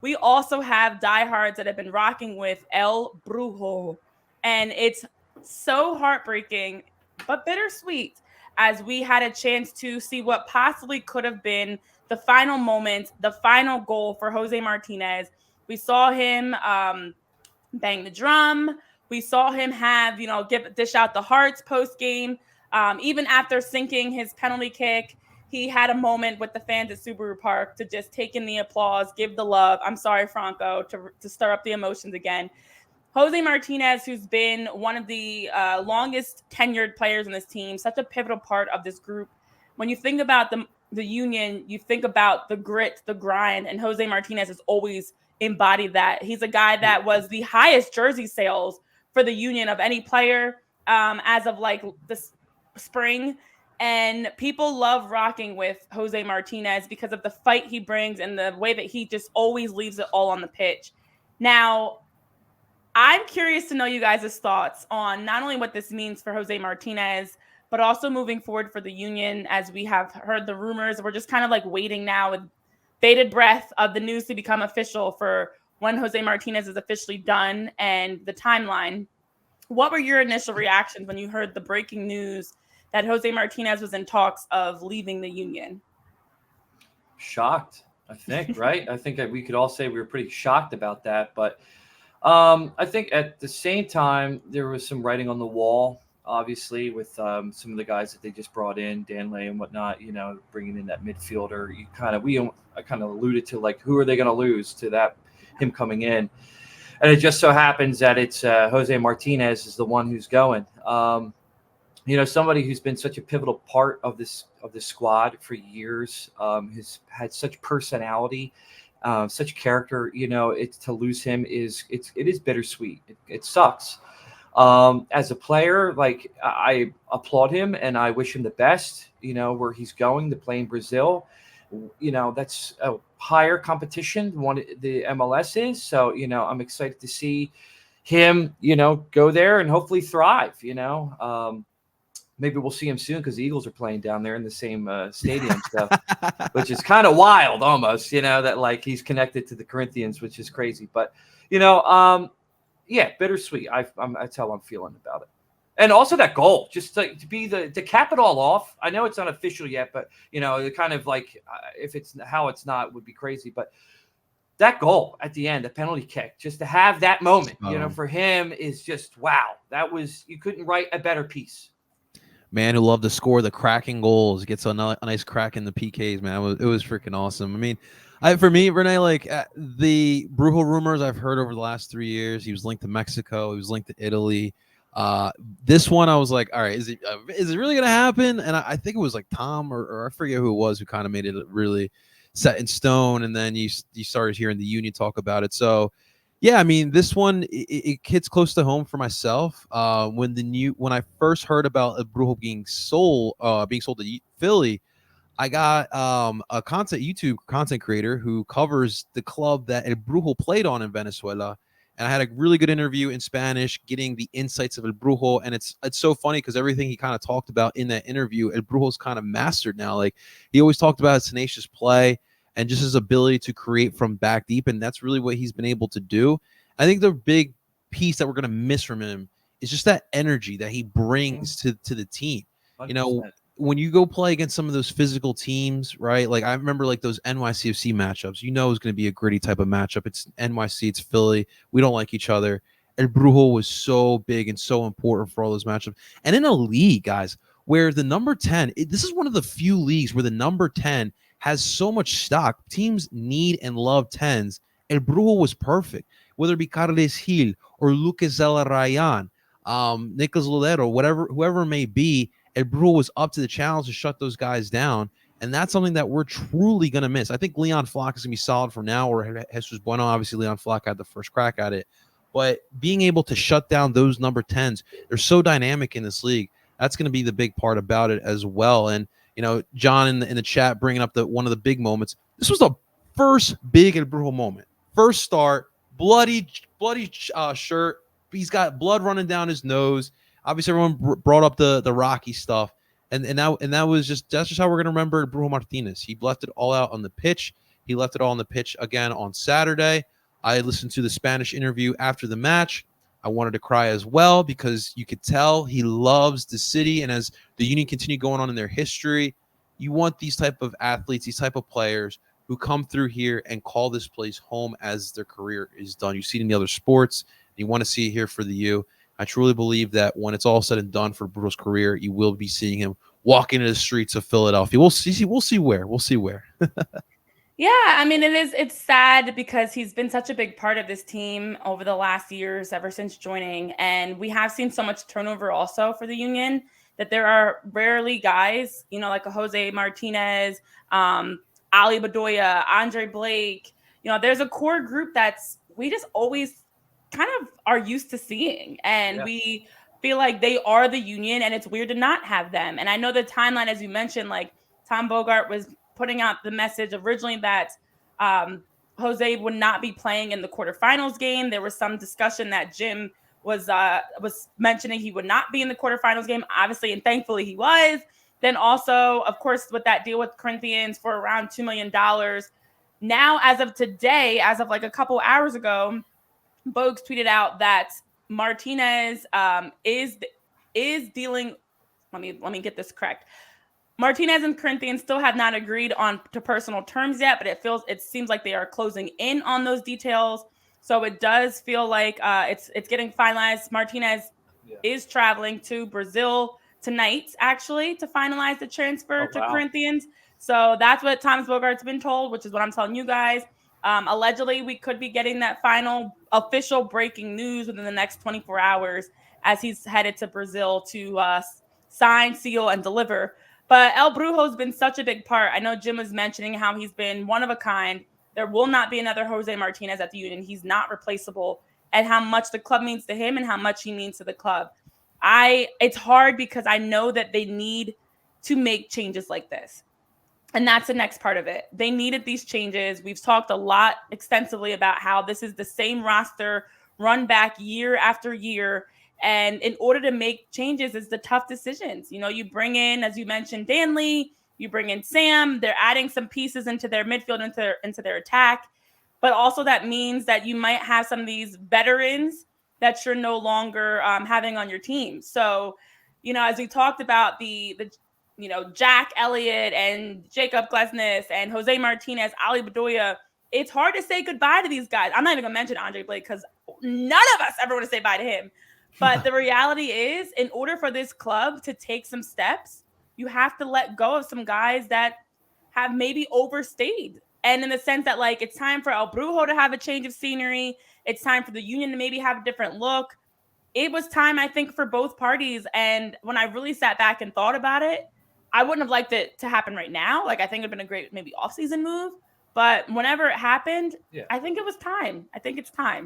we also have diehards that have been rocking with El Brujo. And it's so heartbreaking, but bittersweet, as we had a chance to see what possibly could have been the final moment, the final goal for Jose Martinez. We saw him bang the drum. We saw him have, dish out the hearts post game. Even after sinking his penalty kick, he had a moment with the fans at Subaru Park to just take in the applause, give the love. I'm sorry, Franco, to stir up the emotions again. Jose Martinez, who's been one of the longest tenured players in this team, such a pivotal part of this group. When you think about the Union, you think about the grit, the grind, and Jose Martinez has always embodied that. He's a guy that was the highest jersey sales for the Union of any player as of like this spring. And people love rocking with Jose Martinez because of the fight he brings and the way that he just always leaves it all on the pitch. Now, I'm curious to know you guys' thoughts on not only what this means for Jose Martinez, but also moving forward for the Union, as we have heard the rumors. We're just kind of like waiting now with bated breath of the news to become official for when Jose Martinez is officially done and the timeline. What were your initial reactions when you heard the breaking news that Jose Martinez was in talks of leaving the Union? Shocked, I think, right? I think that we could all say we were pretty shocked about that. But I think at the same time, there was some writing on the wall, obviously, with some of the guys that they just brought in, Danley and whatnot, bringing in that midfielder. I kind of alluded to, like, who are they going to lose to that, him coming in? And it just so happens that it's Jose Martinez is the one who's going. Somebody who's been such a pivotal part of this squad for years, has had such personality, such character. It's to lose him it is bittersweet. It sucks. As a player, like, I applaud him and I wish him the best. Where he's going to play in Brazil. That's a higher competition than what the MLS is. So, I'm excited to see him, go there and hopefully thrive. Maybe we'll see him soon because the Eagles are playing down there in the same stadium, so which is kind of wild almost, that like he's connected to the Corinthians, which is crazy. But, yeah, bittersweet. That's how I'm feeling about it. And also that goal, just to be to cap it all off. I know it's not official yet, but kind of like if it's how it's not would be crazy. But that goal at the end, the penalty kick, just to have that moment, for him is just wow. That was, you couldn't write a better piece. Man who loved to score the cracking goals, gets a nice crack in the PKs. Man, it was freaking awesome. I mean, for me, Renee, like the Brujo rumors I've heard over the last 3 years, he was linked to Mexico, he was linked to Italy. This one I was like, all right, is it really gonna happen? And I think it was like Tom or I forget who it was who kind of made it really set in stone. And then you started hearing the Union talk about it. So yeah, I mean, this one it hits close to home for myself. When I first heard about Brujo being sold to Philly, I got a YouTube content creator who covers the club that El Brujo played on in Venezuela. And I had a really good interview in Spanish, getting the insights of El Brujo. And it's so funny because everything he kind of talked about in that interview, El Brujo's kind of mastered now. Like, he always talked about his tenacious play and just his ability to create from back deep. And that's really what he's been able to do. I think the big piece that we're going to miss from him is just that energy that he brings to the team. 100%. When you go play against some of those physical teams, right? Like I remember like those NYCFC matchups, it's going to be a gritty type of matchup. It's NYC, it's Philly. We don't like each other. El Brujo was so big and so important for all those matchups. And in a league, guys, where the number 10, this is one of the few leagues where the number 10 has so much stock. Teams need and love 10s. El Brujo was perfect. Whether it be Carles Gil or Lucas Zelarayan, Nicolas Lodero, whoever it may be, El Brujo was up to the challenge to shut those guys down. And that's something that we're truly going to miss. I think Leon Flock is going to be solid from now, or Jesus Bueno. Obviously, Leon Flock had the first crack at it. But being able to shut down those number 10s, they're so dynamic in this league. That's going to be the big part about it as well. And, John in the chat bringing up one of the big moments. This was the first big El Brujo moment. First start, bloody shirt. He's got blood running down his nose. Obviously, everyone brought up the Rocky stuff, and that's just how we're gonna remember Brujo Martinez. He left it all out on the pitch. He left it all on the pitch again on Saturday. I listened to the Spanish interview after the match. I wanted to cry as well because you could tell he loves the city. And as the Union continue going on in their history, you want these type of athletes, these type of players who come through here and call this place home as their career is done. You see it in the other sports. You want to see it here for the U. I truly believe that when it's all said and done for Brujo's career, you will be seeing him walking into the streets of Philadelphia. We'll see where. Yeah, I mean, it's sad because he's been such a big part of this team over the last years, ever since joining. And we have seen so much turnover also for the Union that there are rarely guys, like a Jose Martinez, Ali Bedoya, Andre Blake. There's a core group we just always kind of are used to seeing. And we feel like they are the Union, and it's weird to not have them. And I know the timeline, as you mentioned, like Tom Bogart was putting out the message originally that Jose would not be playing in the quarterfinals game. There was some discussion that Jim was mentioning he would not be in the quarterfinals game, obviously, and thankfully he was. Then also, of course, with that deal with Corinthians for around $2 million. Now, as of today, as of like a couple hours ago, Bogues tweeted out that Martinez is dealing. Let me get this correct. Martinez and Corinthians still have not agreed to personal terms yet, but it seems like they are closing in on those details. So it does feel like it's getting finalized. Martinez is traveling to Brazil tonight, actually, to finalize the transfer to Corinthians. So that's what Thomas Bogart's been told, which is what I'm telling you guys. Allegedly, we could be getting that final official breaking news within the next 24 hours as he's headed to Brazil to sign, seal, and deliver. But El Brujo's been such a big part. I know Jim was mentioning how he's been one of a kind. There will not be another Jose Martinez at the Union. He's not replaceable, and how much the club means to him and how much he means to the club. It's hard because I know that they need to make changes like this. And that's the next part of it. They needed these changes. We've talked a lot extensively about how this is the same roster run back year after year. And in order to make changes, it's the tough decisions. You bring in, as you mentioned, Danley, you bring in Sam, they're adding some pieces into their midfield, into their attack. But also that means that you might have some of these veterans that you're no longer having on your team. So, as we talked about the Jack Elliott and Jacob Glesnes and Jose Martinez, Ali Bedoya, it's hard to say goodbye to these guys. I'm not even going to mention Andre Blake because none of us ever want to say bye to him. But the reality is, in order for this club to take some steps, you have to let go of some guys that have maybe overstayed. And in the sense that, like, it's time for El Brujo to have a change of scenery. It's time for the Union to maybe have a different look. It was time, I think, for both parties. And when I really sat back and thought about it, I wouldn't have liked it to happen right now. Like, I think it would have been a great maybe off-season move. But whenever it happened, I think it was time. I think it's time.